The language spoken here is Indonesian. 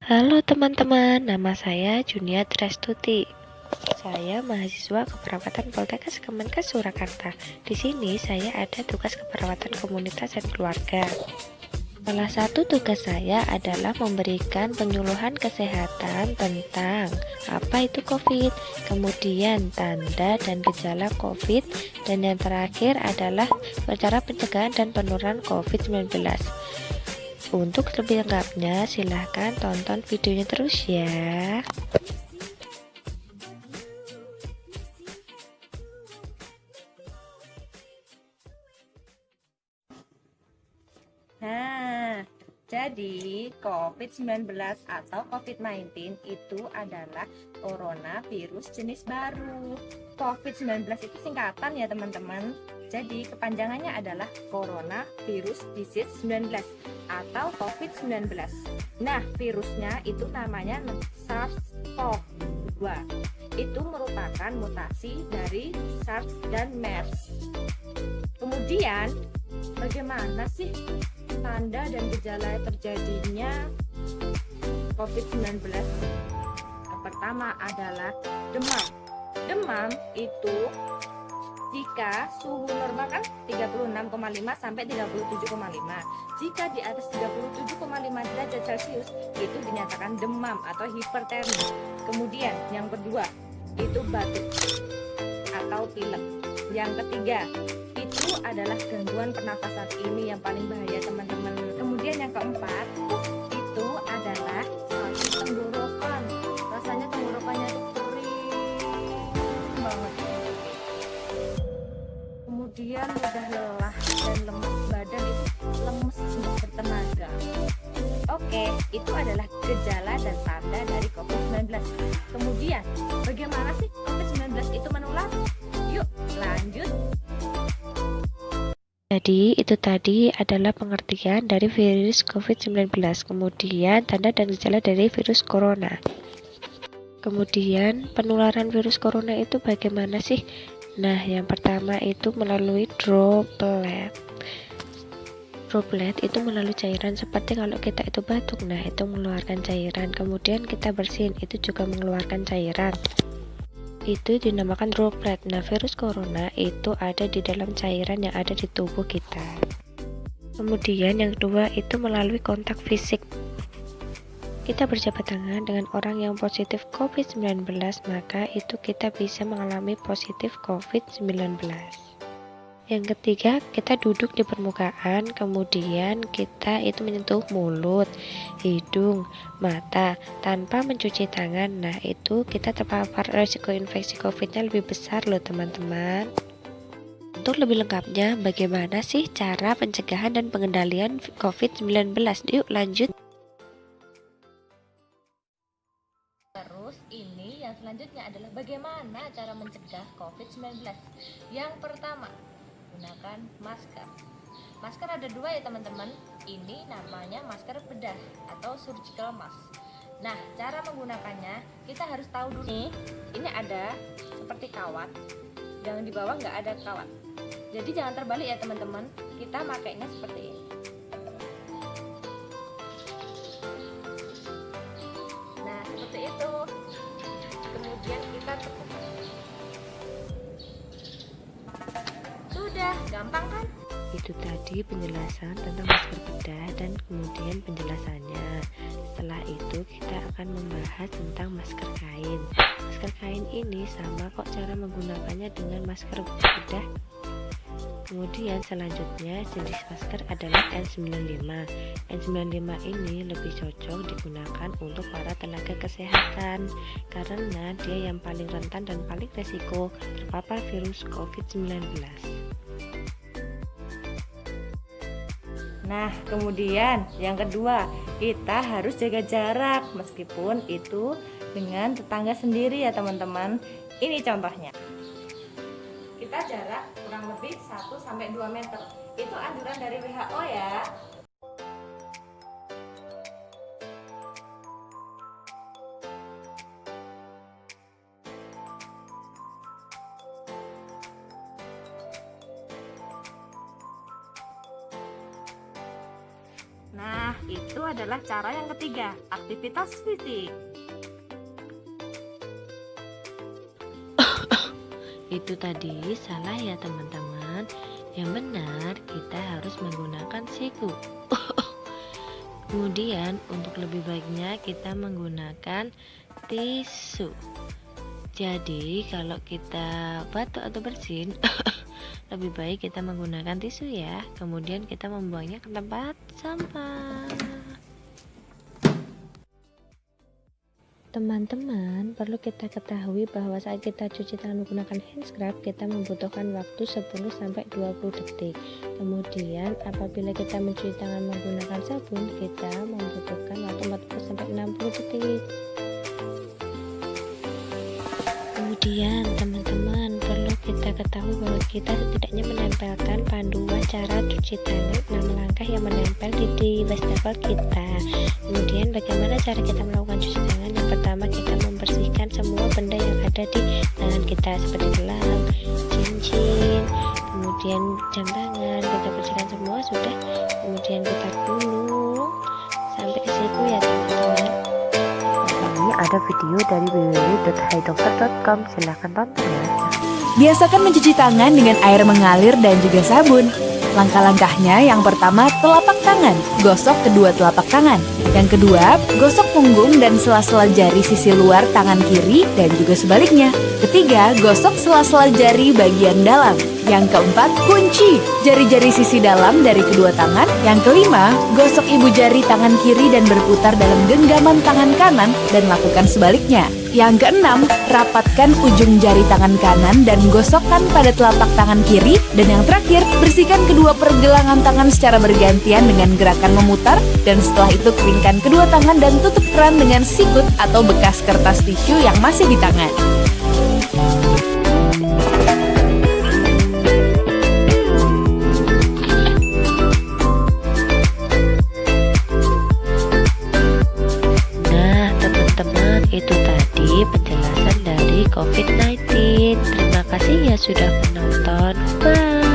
Halo teman-teman, nama saya Junia Trestuti. Saya mahasiswa keperawatan Poltekkes Kemenkes Surakarta. Di sini saya ada tugas keperawatan komunitas dan keluarga. Salah satu tugas saya adalah memberikan penyuluhan kesehatan tentang apa itu COVID, kemudian tanda dan gejala COVID, dan yang terakhir adalah cara pencegahan dan penularan COVID-19. Untuk lebih lengkapnya, silahkan tonton videonya terus ya. Nah, jadi COVID-19 atau COVID-19 itu adalah coronavirus jenis baru. COVID-19 itu singkatan ya teman-teman. Jadi kepanjangannya adalah Coronavirus Disease 19 atau COVID-19. Nah, virusnya itu namanya SARS-CoV-2. Itu merupakan mutasi dari SARS dan MERS. Kemudian, bagaimana sih tanda dan gejala terjadinya COVID-19? Yang pertama adalah demam. Demam itu jika suhu normal kan 36,5 sampai 37,5. Jika di atas 37,5 derajat Celcius itu dinyatakan demam atau hipertermi. Kemudian yang kedua itu batuk atau pilek. Yang ketiga itu adalah gangguan pernafasan, ini yang paling bahaya teman-teman. Kemudian yang keempat itu adalah sakit tenggorokan. Rasanya tenggorokannya tuh kering banget. Kemudian mudah lelah dan lemas, badan itu lemes nggak bertenaga. Oke, itu adalah gejala dan tanda dari COVID-19. Kemudian bagaimana sih COVID-19 itu menular? Yuk lanjut. Jadi, itu tadi adalah pengertian dari virus COVID-19, kemudian tanda dan gejala dari virus corona. Kemudian, penularan virus corona itu bagaimana sih? Nah, yang pertama itu melalui droplet. Droplet itu melalui cairan, seperti kalau kita itu batuk, nah itu mengeluarkan cairan. Kemudian kita bersin, itu juga mengeluarkan cairan. Itu dinamakan droplet. Nah, virus corona itu ada di dalam cairan yang ada di tubuh kita. Kemudian yang kedua itu melalui kontak fisik. Kita berjabat tangan dengan orang yang positif COVID-19, maka itu kita bisa mengalami positif COVID-19. Yang ketiga, kita duduk di permukaan, kemudian kita itu menyentuh mulut, hidung, mata, tanpa mencuci tangan. Nah, itu kita terpapar risiko infeksi COVID-nya lebih besar loh teman-teman. Untuk lebih lengkapnya, bagaimana sih cara pencegahan dan pengendalian COVID-19? Yuk lanjut. Terus ini yang selanjutnya adalah bagaimana cara mencegah COVID-19. Yang pertama, gunakan masker. Masker ada dua ya teman-teman. Ini namanya masker bedah atau surgical mask. Nah, cara menggunakannya kita harus tahu dulu nih. Ini ada seperti kawat, yang di bawah nggak ada kawat. Jadi jangan terbalik ya teman-teman. Kita makainya seperti ini. Nah, seperti itu. Kemudian kita tekuk. Sudah, gampang kan? Itu tadi penjelasan tentang masker bedah dan kemudian penjelasannya. Setelah itu kita akan membahas tentang masker kain. Masker kain ini sama kok cara menggunakannya dengan masker bedah. Kemudian selanjutnya jenis masker adalah N95. N95 ini lebih cocok digunakan untuk para tenaga kesehatan karena dia yang paling rentan dan paling resiko terpapar virus COVID-19. Nah, kemudian yang kedua, kita harus jaga jarak meskipun itu dengan tetangga sendiri ya teman-teman. Ini contohnya. Kita jarak kurang lebih 1-2 meter. Itu anjuran dari WHO ya. Nah, itu adalah cara yang ketiga, aktivitas fisik. Itu tadi salah ya teman-teman. Yang benar kita harus menggunakan siku. Kemudian untuk lebih baiknya kita menggunakan tisu. Jadi kalau kita batuk atau bersin lebih baik kita menggunakan tisu ya. Kemudian kita membuangnya ke tempat sampah. Teman-teman, perlu kita ketahui bahwa saat kita cuci tangan menggunakan hand scrub, kita membutuhkan waktu 10-20 detik. Kemudian, apabila kita mencuci tangan menggunakan sabun, kita membutuhkan waktu 40-60 detik. Kemudian, teman-teman, perlu kita ketahui bahwa kita setidaknya menempelkan panduan cara cuci tangan 6 langkah yang menempel di wastafel kita. Kemudian, bagaimana cara kita melakukan cuci tangan? Yang pertama, kita membersihkan semua benda yang ada di tangan kita seperti gelang, cincin, kemudian jam tangan. Kita bersihkan semua sudah. Kemudian kita gulung sampai ke siku ya teman-teman. Ini ada video dari www.haidokter.com, silahkan tonton ya. Biasakan mencuci tangan dengan air mengalir dan juga sabun. Langkah-langkahnya yang pertama, telapak tangan, gosok kedua telapak tangan. Yang kedua, gosok punggung dan sela-sela jari sisi luar tangan kiri dan juga sebaliknya. Ketiga, gosok sela-sela jari bagian dalam. Yang keempat, kunci jari-jari sisi dalam dari kedua tangan. Yang kelima, gosok ibu jari tangan kiri dan berputar dalam genggaman tangan kanan dan lakukan sebaliknya. Yang keenam, rapatkan ujung jari tangan kanan dan gosokkan pada telapak tangan kiri. Dan yang terakhir, bersihkan kedua pergelangan tangan secara bergantian dengan gerakan memutar. Dan setelah itu keringkan kedua tangan dan tutup keran dengan sikut atau bekas kertas tisu yang masih di tangan. Itu tadi penjelasan dari COVID-19. Terima kasih ya sudah menonton. Bye.